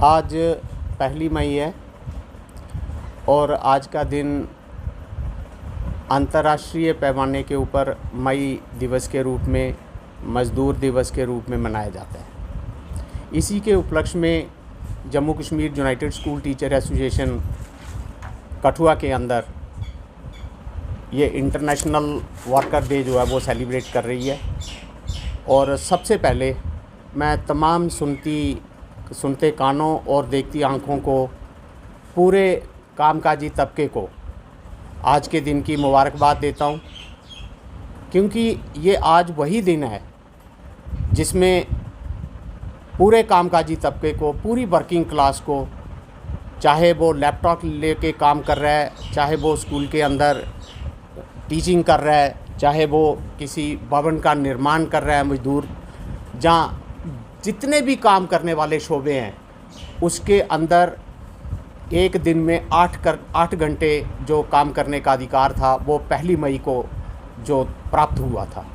आज 1 मई है और आज का दिन अंतर्राष्ट्रीय पैमाने के ऊपर मई दिवस के रूप में, मज़दूर दिवस के रूप में मनाया जाता है। इसी के उपलक्ष्य में Jammu Kashmir United school teacher association Kathua के अंदर ये इंटरनेशनल वर्कर डे जो है वो सेलिब्रेट कर रही है। और सबसे पहले मैं तमाम सुनते कानों और देखती आँखों को, पूरे कामकाजी तबके को आज के दिन की मुबारकबाद देता हूँ, क्योंकि ये आज वही दिन है जिसमें पूरे कामकाजी तबके को, पूरी वर्किंग क्लास को, चाहे वो लैपटॉप लेके काम कर रहा है, चाहे वो स्कूल के अंदर टीचिंग कर रहा है, चाहे वो किसी भवन का निर्माण कर रहा है मज़दूर, जहाँ जितने भी काम करने वाले शोबे हैं उसके अंदर एक दिन में 8 घंटे जो काम करने का अधिकार था वो 1 मई को जो प्राप्त हुआ था।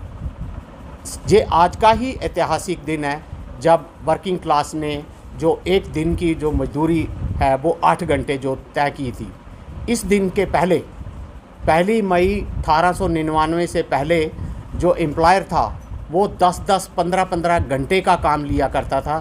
ये आज का ही ऐतिहासिक दिन है जब वर्किंग क्लास ने जो एक दिन की जो मजदूरी है वो 8 घंटे जो तय की थी। इस दिन के पहले 1 मई 1899 से पहले जो एम्प्लॉयर था वो 10-10, 15-15 घंटे का काम लिया करता था।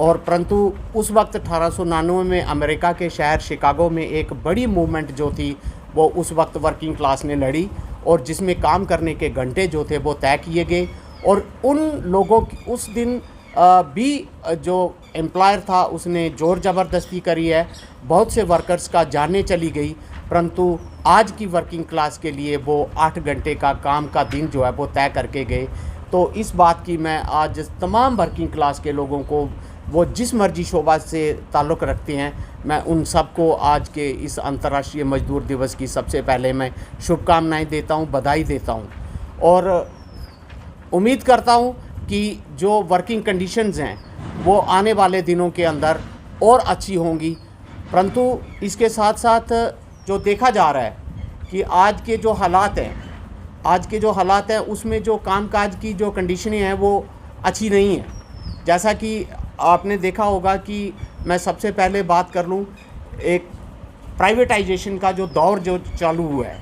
और परंतु उस वक्त 1899 में अमेरिका के शहर शिकागो में एक बड़ी मूवमेंट जो थी वो उस वक्त वर्किंग क्लास ने लड़ी, और जिसमें काम करने के घंटे जो थे वो तय किए गए। और उन लोगों की उस दिन भी जो एम्प्लॉयर था उसने ज़ोर ज़बरदस्ती करी है, बहुत से वर्कर्स का जाने चली गई, परंतु आज की वर्किंग क्लास के लिए वो 8 घंटे का काम का दिन जो है वो तय करके गए। तो इस बात की मैं आज तमाम वर्किंग क्लास के लोगों को, वो जिस मर्जी शोबा से ताल्लुक़ रखते हैं, मैं उन सबको आज के इस अंतर्राष्ट्रीय मजदूर दिवस की सबसे पहले मैं शुभकामनाएं देता हूं, बधाई देता हूं। और उम्मीद करता हूं कि जो वर्किंग कंडीशंस हैं वो आने वाले दिनों के अंदर और अच्छी होंगी। परंतु इसके साथ साथ जो देखा जा रहा है कि आज के जो हालात हैं उसमें जो कामकाज की जो कंडीशनें हैं वो अच्छी नहीं हैं। जैसा कि आपने देखा होगा कि मैं सबसे पहले बात कर लूँ, एक प्राइवेटाइजेशन का जो दौर जो चालू हुआ है,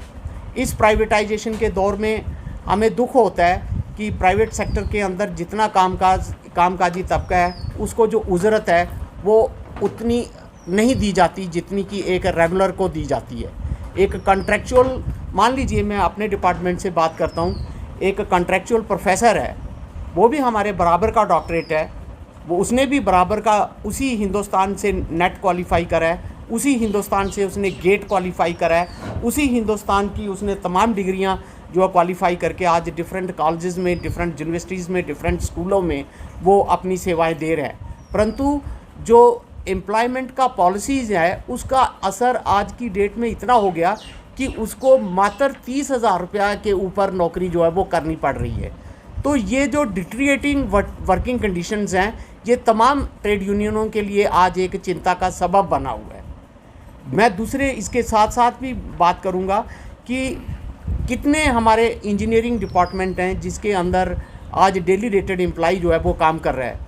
इस प्राइवेटाइजेशन के दौर में हमें दुख होता है कि प्राइवेट सेक्टर के अंदर जितना कामकाजी तबका है उसको जो उजरत है वो उतनी नहीं दी जाती जितनी कि एक रेगुलर को दी जाती है। एक कॉन्ट्रैक्चुअल, मान लीजिए मैं अपने डिपार्टमेंट से बात करता हूँ, एक कॉन्ट्रैक्चुअल प्रोफेसर है, वो भी हमारे बराबर का डॉक्टरेट है, वो उसने भी बराबर का उसी हिंदुस्तान से नेट क्वालिफाई करा है, उसी हिंदुस्तान से उसने गेट क्वालिफाई करा है, उसी हिंदुस्तान की उसने तमाम डिग्रियां जो क्वालिफाई करके आज डिफरेंट कॉलेजेस में, डिफरेंट यूनिवर्सिटीज़ में, डिफरेंट स्कूलों में वो अपनी सेवाएं दे रहे हैं। परंतु जो एम्प्लॉयमेंट का पॉलिसीज़ है उसका असर आज की डेट में इतना हो गया कि उसको मात्र 30,000 रुपया के ऊपर नौकरी जो है वो करनी पड़ रही है। तो ये जो डिटेरिएटिंग वर्किंग कंडीशंस हैं ये तमाम ट्रेड यूनियनों के लिए आज एक चिंता का सबब बना हुआ है। मैं दूसरे इसके साथ साथ भी बात करूंगा कि कितने हमारे इंजीनियरिंग डिपार्टमेंट हैं जिसके अंदर आज डेली रेटेड एम्प्लॉय जो है वो काम कर रहा है,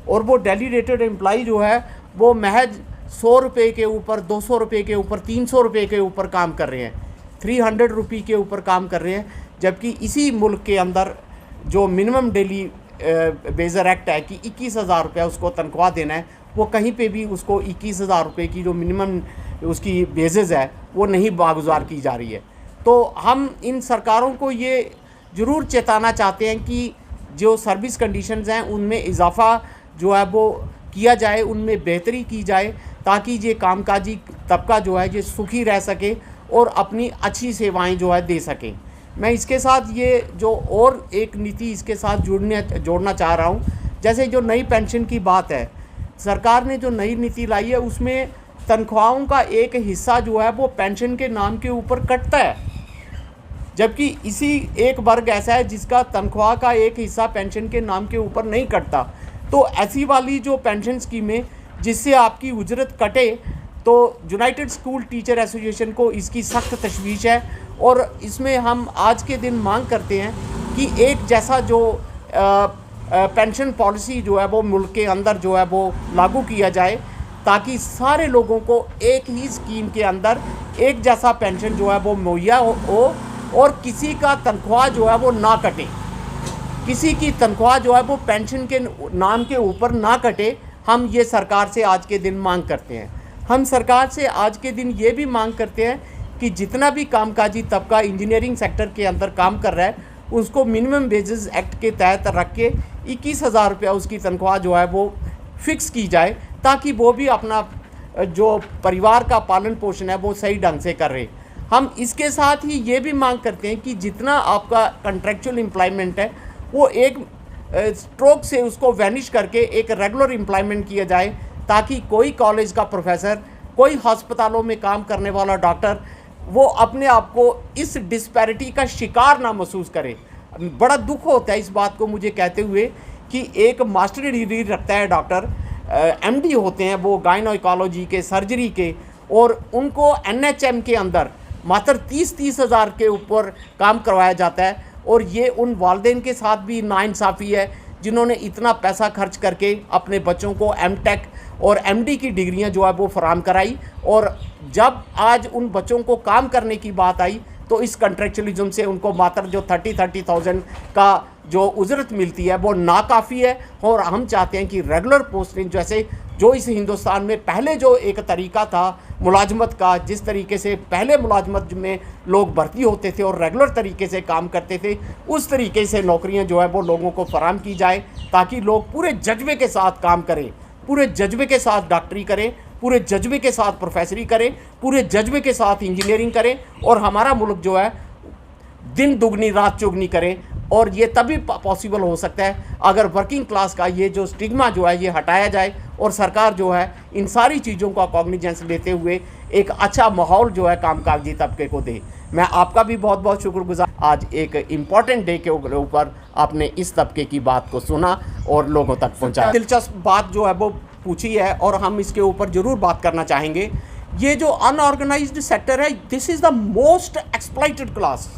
और वो डेली रेटेड एम्प्लॉय जो है वो महज 100 रुपये के ऊपर, 200 रुपये के ऊपर, 300 रुपये के ऊपर काम कर रहे हैं, 300 रुपये के ऊपर काम कर रहे हैं। जबकि इसी मुल्क के अंदर जो मिनिमम डेली वेजर एक्ट है कि 21,000 रुपया उसको तनख्वाह देना है, वो कहीं पे भी उसको 21,000 रुपये की जो मिनिमम उसकी बेजेज़ है वो नहीं बागुजार की जा रही है। तो हम इन सरकारों को ये ज़रूर चेताना चाहते हैं कि जो सर्विस कंडीशंस हैं उनमें इजाफ़ा जो है वो किया जाए, उनमें बेहतरी की जाए, ताकि ये कामकाजी तबका जो है ये सुखी रह सके और अपनी अच्छी सेवाएं जो है दे सकें। मैं इसके साथ ये जो और एक नीति इसके साथ जोड़ना चाह रहा हूँ, जैसे जो नई पेंशन की बात है, सरकार ने जो नई नीति लाई है उसमें तनख्वाहों का एक हिस्सा जो है वो पेंशन के नाम के ऊपर कटता है, जबकि इसी एक वर्ग ऐसा है जिसका तनख्वाह का एक हिस्सा पेंशन के नाम के ऊपर नहीं कटता। तो ऐसी वाली जो पेंशन स्कीमें जिससे आपकी उजरत कटे, तो यूनाइटेड स्कूल टीचर एसोसिएशन को इसकी सख्त तशवीश है। और इसमें हम आज के दिन मांग करते हैं कि एक जैसा जो पेंशन पॉलिसी जो है वो मुल्क के अंदर जो है वो लागू किया जाए, ताकि सारे लोगों को एक ही स्कीम के अंदर एक जैसा पेंशन जो है वो मुहैया हो और किसी का तनख्वाह जो है वो ना कटे, किसी की तनख्वाह जो है वो पेंशन के नाम के ऊपर ना कटे। हम ये सरकार से आज के दिन मांग करते हैं। हम सरकार से आज के दिन ये भी मांग करते हैं कि जितना भी कामकाजी तबका इंजीनियरिंग सेक्टर के अंदर काम कर रहा है उसको मिनिमम वेजेस एक्ट के तहत रख के 21,000 रुपया उसकी तनख्वाह जो है वो फिक्स की जाए, ताकि वो भी अपना जो परिवार का पालन पोषण है वो सही ढंग से कर रहे। हम इसके साथ ही ये भी मांग करते हैं कि जितना आपका कॉन्ट्रैक्चुअल एम्प्लॉयमेंट है वो एक स्ट्रोक से उसको वैनिश करके एक रेगुलर एम्प्लॉयमेंट किया जाए, ताकि कोई कॉलेज का प्रोफेसर, कोई हस्पतालों में काम करने वाला डॉक्टर वो अपने आप को इस डिस्पैरिटी का शिकार ना महसूस करे। बड़ा दुख होता है इस बात को मुझे कहते हुए कि एक मास्टर डिग्री रखता है डॉक्टर, एमडी होते हैं वो गायनोकोलॉजी के, सर्जरी के, और उनको एनएचएम के अंदर मात्र 30-30 हज़ार के ऊपर काम करवाया जाता है। और ये उन वालिदैन के साथ भी नाइंसाफ़ी है जिन्होंने इतना पैसा खर्च करके अपने बच्चों को एमटेक और एमडी की डिग्रियां जो है वो फराहम कराई, और जब आज उन बच्चों को काम करने की बात आई तो इस कॉन्ट्रैक्चुअलिज्म से उनको मात्र जो 30,000 का जो उजरत मिलती है वो नाकाफ़ी है। और हम चाहते हैं कि रेगुलर पोस्टिंग, जैसे जो इस हिंदुस्तान में पहले जो एक तरीका था मुलाजमत का, जिस तरीके से पहले मुलाजमत में लोग भर्ती होते थे और रेगुलर तरीके से काम करते थे, उस तरीके से नौकरियां जो है वो लोगों को फराहम की जाए, ताकि लोग पूरे जज्बे के साथ काम करें, पूरे जज्बे के साथ डॉक्टरी करें, पूरे जज्बे के साथ प्रोफेसरी करें, पूरे जज्बे के साथ इंजीनियरिंग करें, और हमारा मुल्क जो है दिन दुगनी रात चौगनी करें। और ये तभी पॉसिबल हो सकता है अगर वर्किंग क्लास का ये जो स्टिग्मा जो है ये हटाया जाए और सरकार जो है इन सारी चीज़ों का कॉग्निजेंस लेते हुए एक अच्छा माहौल जो है कामकाजी तबके को दे। मैं आपका भी बहुत बहुत शुक्रगुजार, आज एक इम्पॉर्टेंट डे के ऊपर आपने इस तबके की बात को सुना और लोगों तक पहुँचाया। दिलचस्प बात जो है वो पूछी है और हम इसके ऊपर ज़रूर बात करना चाहेंगे। ये जो अनऑर्गेनाइज्ड सेक्टर है, this is the most exploited class,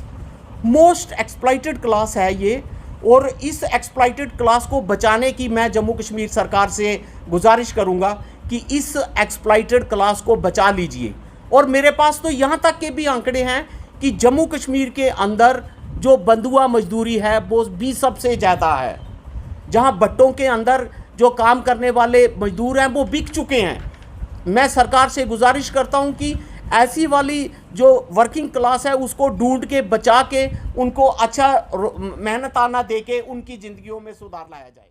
most exploited class है ये। और इस एक्सप्लॉइटेड क्लास को बचाने की मैं जम्मू कश्मीर सरकार से गुजारिश करूंगा कि इस एक्सप्लॉइटेड क्लास को बचा लीजिए। और मेरे पास तो यहाँ तक के भी आंकड़े हैं कि जम्मू कश्मीर के अंदर जो बंधुआ मजदूरी है वो भी सबसे ज़्यादा है, जहाँ भट्टों के अंदर जो काम करने वाले मजदूर हैं वो बिक चुके हैं। मैं सरकार से गुजारिश करता हूँ कि ऐसी वाली जो वर्किंग क्लास है उसको ढूंढ के बचा के उनको अच्छा मेहनताना दे के उनकी ज़िंदगियों में सुधार लाया जाए।